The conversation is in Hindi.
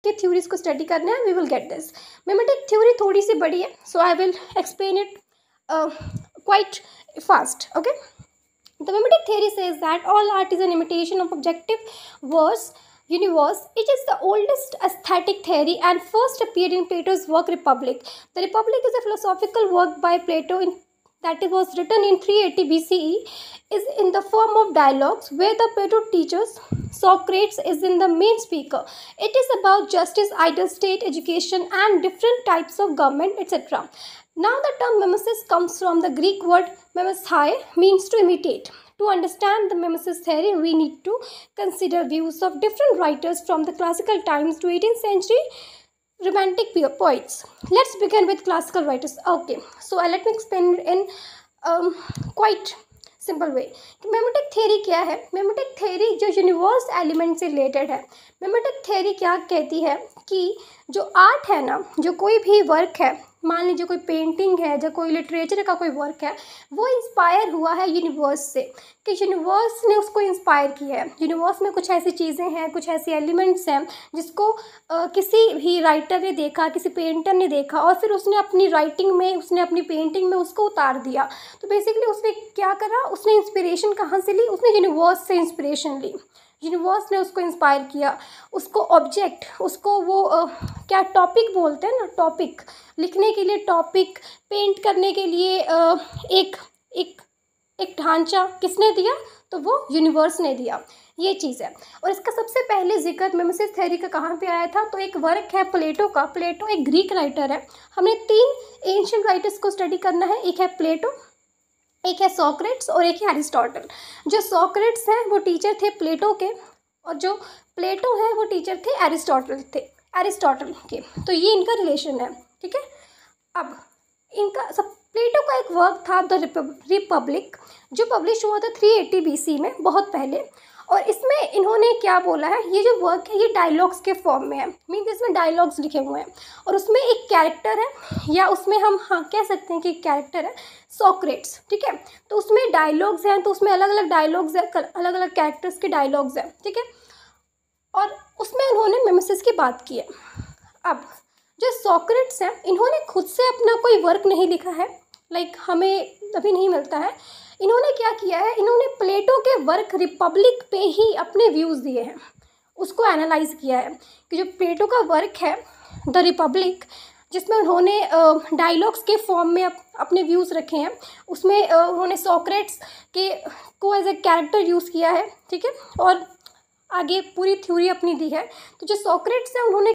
के थ्योरीज को स्टडी करना है, we will get this. Mimetic theory थोड़ी सी बड़ी है, so I will explain it quite fast. Okay, the mimetic theory says that all art is an imitation of objective universe. It is the oldest aesthetic theory and first appeared in Plato's work Republic. The Republic is a philosophical work by Plato that was written in 380 BCE, is in the form of dialogues where the Plato teaches Socrates is in the main speaker. It is about justice, ideal state, education and different types of government, etc. Now the term mimesis comes from the Greek word mimesthai, means to imitate. To understand the mimesis theory, we need to consider views of different writers from the classical times to 18th century romantic poets. Let's begin with classical writers. Okay, so let me explain it in quite simple way. Mimetic theory क्या है? मिमेटिक थ्योरी जो यूनिवर्स एलिमेंट से रिलेटेड है। मिमेटिक थ्योरी क्या कहती है कि जो आर्ट है ना, जो कोई भी वर्क है, मान लीजिए कोई पेंटिंग है, जो कोई लिटरेचर का कोई वर्क है, वो इंस्पायर हुआ है यूनिवर्स से, कि यूनिवर्स ने उसको इंस्पायर किया है। यूनिवर्स में कुछ ऐसी चीज़ें हैं, कुछ ऐसी एलिमेंट्स हैं जिसको किसी भी राइटर ने देखा, किसी पेंटर ने देखा और फिर उसने अपनी राइटिंग में, उसने अपनी पेंटिंग में उसको उतार दिया। तो बेसिकली उसने क्या करा, उसने इंस्पिरेशन कहाँ से ली? उसने यूनिवर्स से इंस्पिरेशन ली। यूनिवर्स ने उसको इंस्पायर किया, उसको ऑब्जेक्ट, उसको वो क्या टॉपिक बोलते हैं ना, टॉपिक लिखने के लिए, टॉपिक पेंट करने के लिए एक एक एक ढांचा किसने दिया? तो वो यूनिवर्स ने दिया। ये चीज़ है। और इसका सबसे पहले जिक्र मिमेसिस थ्योरी का कहाँ पे आया था? तो एक वर्क है प्लेटो का। प्लेटो एक ग्रीक राइटर है। हमने 3 एंशिएंट राइटर्स को स्टडी करना है। एक है प्लेटो, एक है सोक्रेट्स और एक है एरिस्टोटल। जो सोक्रेट्स हैं वो टीचर थे प्लेटो के, और जो प्लेटो है वो टीचर थे एरिस्टोटल के। तो ये इनका रिलेशन है, ठीक है। अब इनका सब प्लेटो का एक वर्क था द रिपब्लिक, जो पब्लिश हुआ था 380 BC में, बहुत पहले। और इसमें इन्होंने क्या बोला है, ये जो वर्क है ये डायलॉग्स के फॉर्म में है, मीन्स इसमें डायलॉग्स लिखे हुए हैं और उसमें एक कैरेक्टर है, या उसमें हम कह सकते हैं कि एक कैरेक्टर है सोक्रेट्स, ठीक है। तो उसमें डायलॉग्स हैं, तो उसमें अलग अलग डायलॉग्स हैं, अलग अलग कैरेक्टर्स के डायलॉग्स हैं, ठीक है। और उसमें उन्होंने मिमेसिस की बात की है। अब जो सोक्रेट्स हैं, इन्होंने खुद से अपना कोई वर्क नहीं लिखा है, लाइक हमें अभी नहीं मिलता है। इन्होंने क्या किया है, इन्होंने प्लेटो के वर्क रिपब्लिक पे ही अपने व्यूज़ दिए हैं, उसको एनालाइज किया है कि जो प्लेटो का वर्क है द रिपब्लिक, जिसमें उन्होंने डायलॉग्स के फॉर्म में अपने व्यूज़ रखे हैं, उसमें उन्होंने सोक्रेट्स के को एज ए कैरेक्टर यूज़ किया है, ठीक है, और आगे पूरी थ्योरी अपनी दी है। तो जो सोक्रेट्स हैं उन्होंने